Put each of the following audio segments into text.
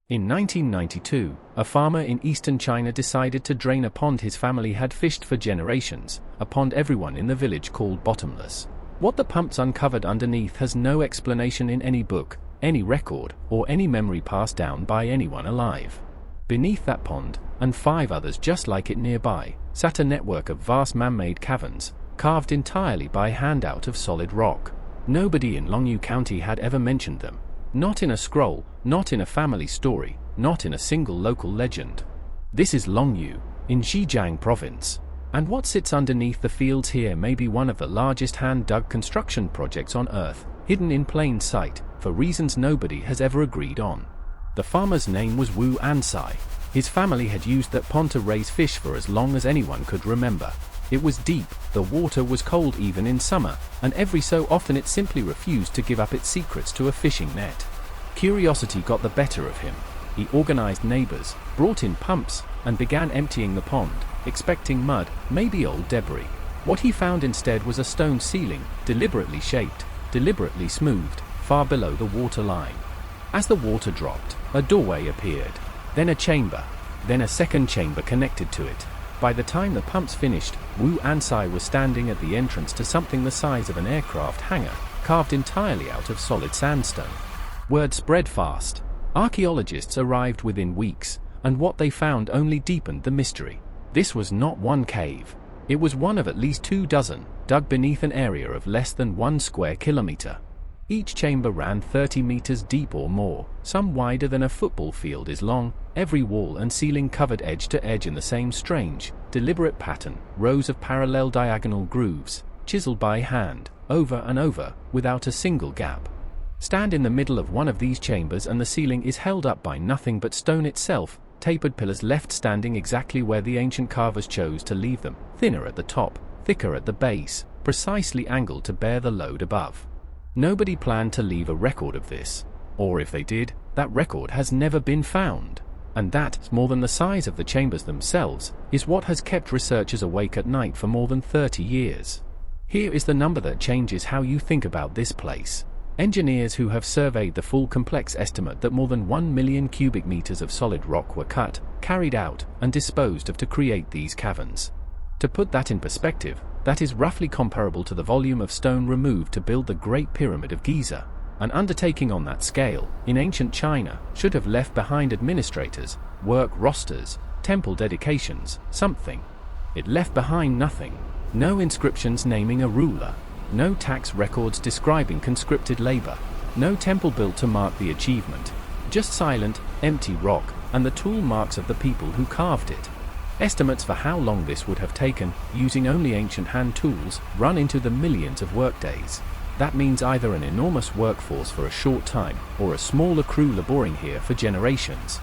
In 1992, a farmer in eastern China decided to drain a pond his family had fished for generations, a pond everyone in the village called bottomless. What the pumps uncovered underneath has no explanation in any book, any record, or any memory passed down by anyone alive. Beneath that pond, and 5 others just like it nearby, sat a network of vast man-made caverns, carved entirely by hand out of solid rock. Nobody in Longyou County had ever mentioned them. Not in a scroll, not in a family story, not in a single local legend. This is Longyou, in Zhejiang province. And what sits underneath the fields here may be one of the largest hand-dug construction projects on Earth, hidden in plain sight, for reasons nobody has ever agreed on. The farmer's name was Wu Ansai. His family had used that pond to raise fish for as long as anyone could remember. It was deep, the water was cold even in summer, and every so often it simply refused to give up its secrets to a fishing net. Curiosity got the better of him. He organized neighbors, brought in pumps, and began emptying the pond, expecting mud, maybe old debris. What he found instead was a stone ceiling, deliberately shaped, deliberately smoothed, far below the water line. As the water dropped, a doorway appeared, then a chamber, then a second chamber connected to it. By the time the pumps finished, Wu Ansai was standing at the entrance to something the size of an aircraft hangar, carved entirely out of solid sandstone. Word spread fast. Archaeologists arrived within weeks, and what they found only deepened the mystery. This was not one cave. It was one of at least 2 dozen, dug beneath an area of less than 1 square kilometer. Each chamber ran 30 meters deep or more, some wider than a football field is long, every wall and ceiling covered edge to edge in the same strange, deliberate pattern, rows of parallel diagonal grooves, chiseled by hand, over and over, without a single gap. Stand in the middle of one of these chambers and the ceiling is held up by nothing but stone itself, tapered pillars left standing exactly where the ancient carvers chose to leave them, thinner at the top, thicker at the base, precisely angled to bear the load above. Nobody planned to leave a record of this, or if they did, that record has never been found. And that, more than the size of the chambers themselves, is what has kept researchers awake at night for more than 30 years. Here is the number that changes how you think about this place. Engineers who have surveyed the full complex estimate that more than 1 million cubic meters of solid rock were cut, carried out, and disposed of to create these caverns. To put that in perspective, that is roughly comparable to the volume of stone removed to build the Great Pyramid of Giza. An undertaking on that scale, in ancient China, should have left behind administrators, work rosters, temple dedications, something. It left behind nothing. No inscriptions naming a ruler. No tax records describing conscripted labor. No temple built to mark the achievement. Just silent, empty rock, and the tool marks of the people who carved it. Estimates for how long this would have taken, using only ancient hand tools, run into the millions of workdays. That means either an enormous workforce for a short time, or a smaller crew laboring here for generations.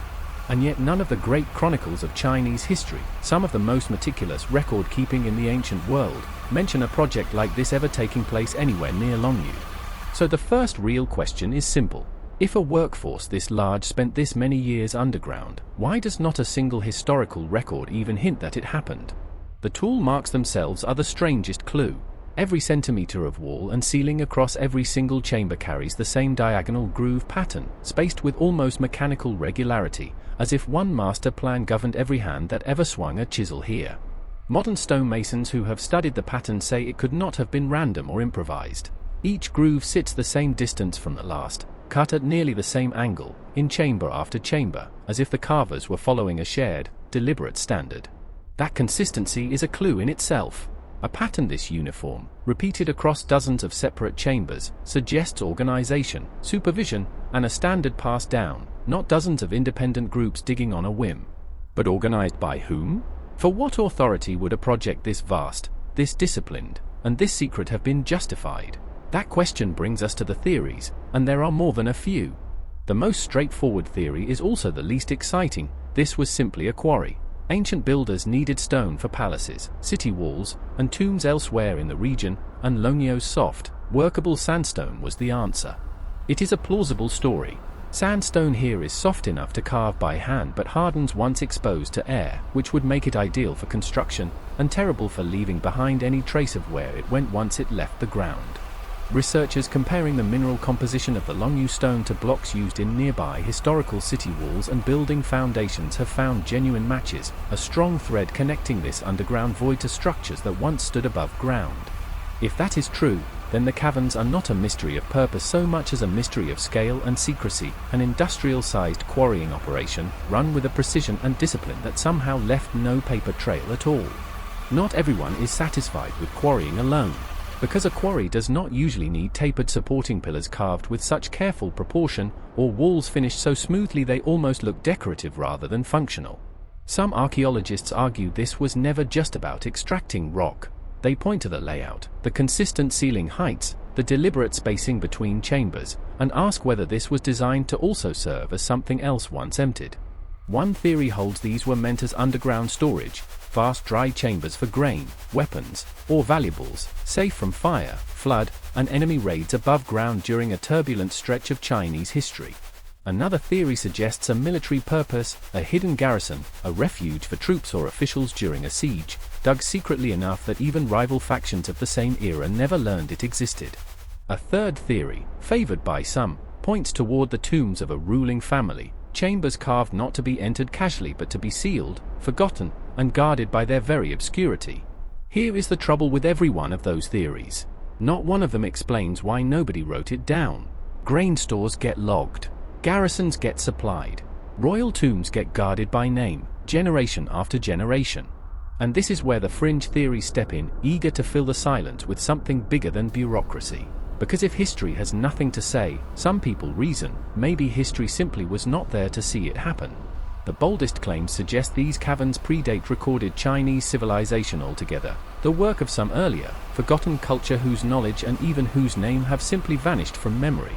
And yet none of the great chronicles of Chinese history, some of the most meticulous record-keeping in the ancient world, mention a project like this ever taking place anywhere near Longyou. So the first real question is simple. If a workforce this large spent this many years underground, why does not a single historical record even hint that it happened? The tool marks themselves are the strangest clue. Every centimeter of wall and ceiling across every single chamber carries the same diagonal groove pattern, spaced with almost mechanical regularity, as if one master plan governed every hand that ever swung a chisel here. Modern stonemasons who have studied the pattern say it could not have been random or improvised. Each groove sits the same distance from the last, cut at nearly the same angle, in chamber after chamber, as if the carvers were following a shared, deliberate standard. That consistency is a clue in itself. A pattern this uniform, repeated across dozens of separate chambers, suggests organization, supervision, and a standard passed down, not dozens of independent groups digging on a whim. But organized by whom? For what authority would a project this vast, this disciplined, and this secret have been justified? That question brings us to the theories, and there are more than a few. The most straightforward theory is also the least exciting. This was simply a quarry. Ancient builders needed stone for palaces, city walls, and tombs elsewhere in the region, and Longyou's soft, workable sandstone was the answer. It is a plausible story. Sandstone here is soft enough to carve by hand but hardens once exposed to air, which would make it ideal for construction, and terrible for leaving behind any trace of where it went once it left the ground. Researchers comparing the mineral composition of the Longyou stone to blocks used in nearby historical city walls and building foundations have found genuine matches, a strong thread connecting this underground void to structures that once stood above ground. If that is true, then the caverns are not a mystery of purpose so much as a mystery of scale and secrecy, an industrial-sized quarrying operation, run with a precision and discipline that somehow left no paper trail at all. Not everyone is satisfied with quarrying alone, because a quarry does not usually need tapered supporting pillars carved with such careful proportion, or walls finished so smoothly they almost look decorative rather than functional. Some archaeologists argue this was never just about extracting rock. They point to the layout, the consistent ceiling heights, the deliberate spacing between chambers, and ask whether this was designed to also serve as something else once emptied. One theory holds these were meant as underground storage, vast dry chambers for grain, weapons, or valuables, safe from fire, flood, and enemy raids above ground during a turbulent stretch of Chinese history. Another theory suggests a military purpose, a hidden garrison, a refuge for troops or officials during a siege, dug secretly enough that even rival factions of the same era never learned it existed. A third theory, favored by some, points toward the tombs of a ruling family, chambers carved not to be entered casually but to be sealed, forgotten, and guarded by their very obscurity. Here is the trouble with every one of those theories. Not one of them explains why nobody wrote it down. Grain stores get logged. Garrisons get supplied. Royal tombs get guarded by name, generation after generation. And this is where the fringe theories step in, eager to fill the silence with something bigger than bureaucracy. Because if history has nothing to say, some people reason, maybe history simply was not there to see it happen. The boldest claims suggest these caverns predate recorded Chinese civilization altogether, the work of some earlier, forgotten culture whose knowledge and even whose name have simply vanished from memory.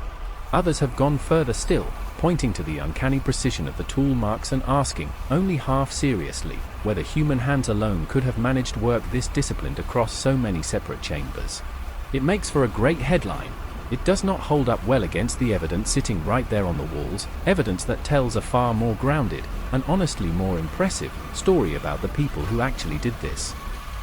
Others have gone further still, pointing to the uncanny precision of the tool marks and asking, only half seriously, whether human hands alone could have managed work this disciplined across so many separate chambers. It makes for a great headline. It does not hold up well against the evidence sitting right there on the walls, evidence that tells a far more grounded, and honestly more impressive, story about the people who actually did this.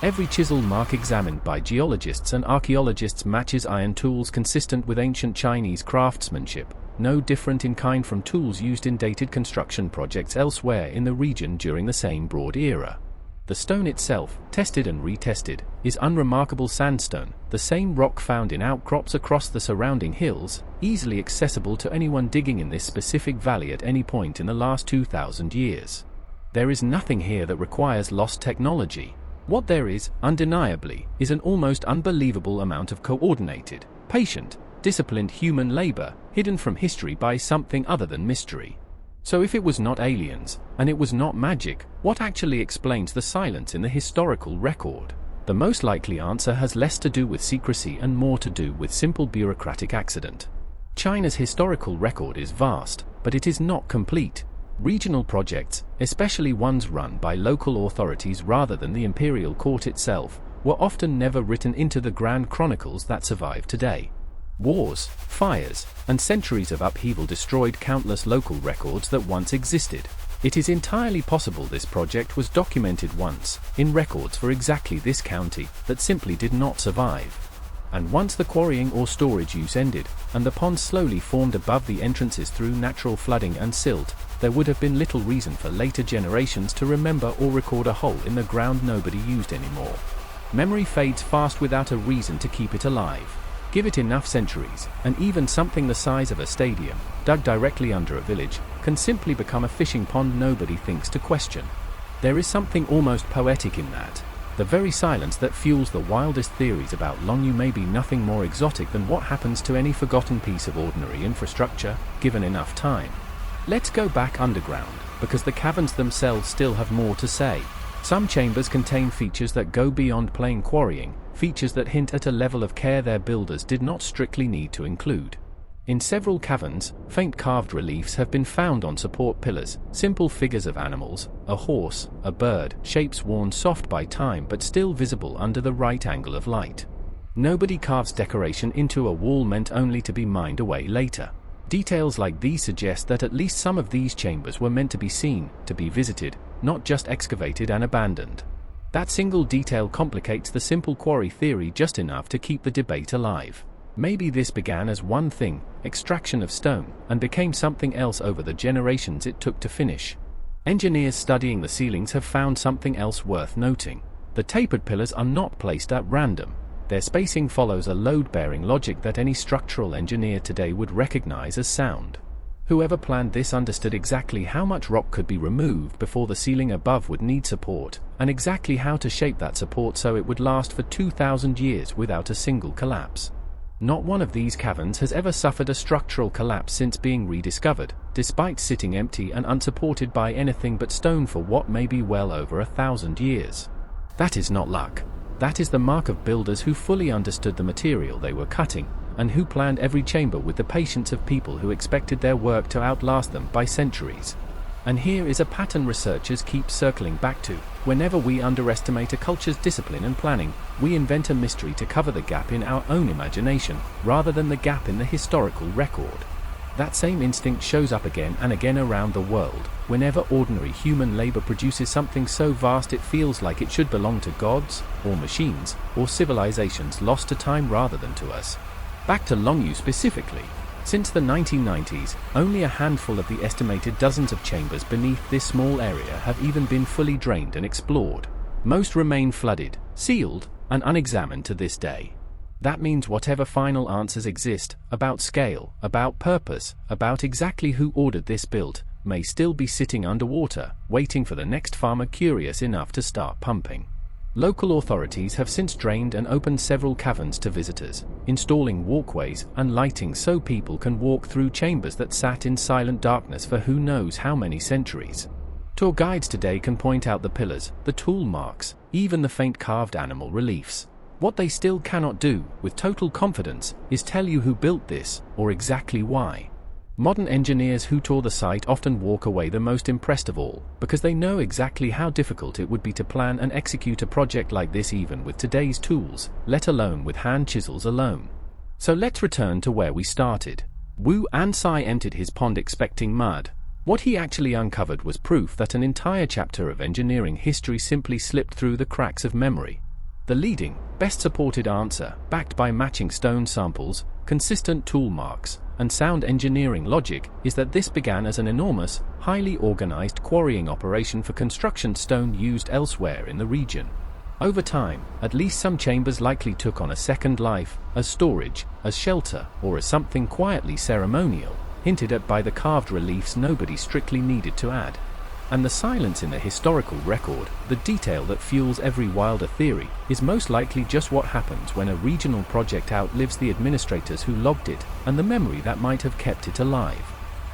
Every chisel mark examined by geologists and archaeologists matches iron tools consistent with ancient Chinese craftsmanship, no different in kind from tools used in dated construction projects elsewhere in the region during the same broad era. The stone itself, tested and retested, is unremarkable sandstone, the same rock found in outcrops across the surrounding hills, easily accessible to anyone digging in this specific valley at any point in the last 2,000 years. There is nothing here that requires lost technology. What there is, undeniably, is an almost unbelievable amount of coordinated, patient, disciplined human labor, hidden from history by something other than mystery. So if it was not aliens, and it was not magic, what actually explains the silence in the historical record? The most likely answer has less to do with secrecy and more to do with simple bureaucratic accident. China's historical record is vast, but it is not complete. Regional projects, especially ones run by local authorities rather than the imperial court itself, were often never written into the grand chronicles that survive today. Wars, fires, and centuries of upheaval destroyed countless local records that once existed. It is entirely possible this project was documented once, in records for exactly this county, that simply did not survive. And once the quarrying or storage use ended, and the ponds slowly formed above the entrances through natural flooding and silt, there would have been little reason for later generations to remember or record a hole in the ground nobody used anymore. Memory fades fast without a reason to keep it alive. Give it enough centuries, and even something the size of a stadium, dug directly under a village, can simply become a fishing pond nobody thinks to question. There is something almost poetic in that. The very silence that fuels the wildest theories about Longyou may be nothing more exotic than what happens to any forgotten piece of ordinary infrastructure, given enough time. Let's go back underground, because the caverns themselves still have more to say. Some chambers contain features that go beyond plain quarrying, features that hint at a level of care their builders did not strictly need to include. In several caverns, faint carved reliefs have been found on support pillars, simple figures of animals, a horse, a bird, shapes worn soft by time but still visible under the right angle of light. Nobody carves decoration into a wall meant only to be mined away later. Details like these suggest that at least some of these chambers were meant to be seen, to be visited, not just excavated and abandoned. That single detail complicates the simple quarry theory just enough to keep the debate alive. Maybe this began as one thing, extraction of stone, and became something else over the generations it took to finish. Engineers studying the ceilings have found something else worth noting. The tapered pillars are not placed at random. Their spacing follows a load-bearing logic that any structural engineer today would recognize as sound. Whoever planned this understood exactly how much rock could be removed before the ceiling above would need support, and exactly how to shape that support so it would last for 2,000 years without a single collapse. Not one of these caverns has ever suffered a structural collapse since being rediscovered, despite sitting empty and unsupported by anything but stone for what may be well over 1,000 years. That is not luck. That is the mark of builders who fully understood the material they were cutting, and who planned every chamber with the patience of people who expected their work to outlast them by centuries. And here is a pattern researchers keep circling back to. Whenever we underestimate a culture's discipline and planning, we invent a mystery to cover the gap in our own imagination, rather than the gap in the historical record. That same instinct shows up again and again around the world, whenever ordinary human labor produces something so vast it feels like it should belong to gods, or machines, or civilizations lost to time rather than to us. Back to Longyou specifically. Since the 1990s, only a handful of the estimated dozens of chambers beneath this small area have even been fully drained and explored. Most remain flooded, sealed, and unexamined to this day. That means whatever final answers exist, about scale, about purpose, about exactly who ordered this built, may still be sitting underwater, waiting for the next farmer curious enough to start pumping. Local authorities have since drained and opened several caverns to visitors, installing walkways and lighting so people can walk through chambers that sat in silent darkness for who knows how many centuries. Tour guides today can point out the pillars, the tool marks, even the faint carved animal reliefs. What they still cannot do, with total confidence, is tell you who built this, or exactly why. Modern engineers who tour the site often walk away the most impressed of all, because they know exactly how difficult it would be to plan and execute a project like this even with today's tools, let alone with hand chisels alone. So let's return to where we started. Wu Ansai emptied his pond expecting mud. What he actually uncovered was proof that an entire chapter of engineering history simply slipped through the cracks of memory. The leading, best-supported answer, backed by matching stone samples, consistent tool marks, and sound engineering logic, is that this began as an enormous, highly organized quarrying operation for construction stone used elsewhere in the region. Over time, at least some chambers likely took on a second life, as storage, as shelter, or as something quietly ceremonial, hinted at by the carved reliefs nobody strictly needed to add. And the silence in the historical record, the detail that fuels every wilder theory, is most likely just what happens when a regional project outlives the administrators who logged it, and the memory that might have kept it alive.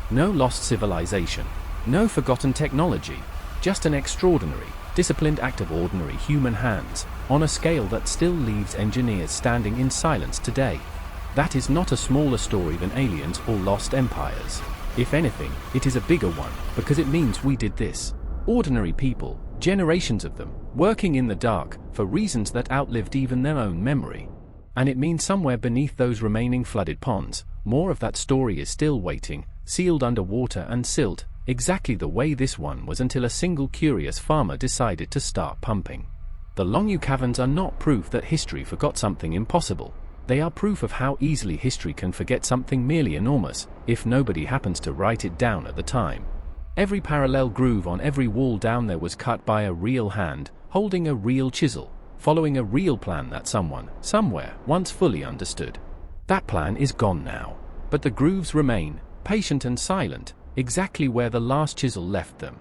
No lost civilization. No forgotten technology. Just an extraordinary, disciplined act of ordinary human hands, on a scale that still leaves engineers standing in silence today. That is not a smaller story than aliens or lost empires. If anything, it is a bigger one, because it means we did this. Ordinary people, generations of them, working in the dark, for reasons that outlived even their own memory. And it means somewhere beneath those remaining flooded ponds, more of that story is still waiting, sealed under water and silt, exactly the way this one was until a single curious farmer decided to start pumping. The Longyou Caverns are not proof that history forgot something impossible. They are proof of how easily history can forget something merely enormous, if nobody happens to write it down at the time. Every parallel groove on every wall down there was cut by a real hand, holding a real chisel, following a real plan that someone, somewhere, once fully understood. That plan is gone now. But the grooves remain, patient and silent, exactly where the last chisel left them.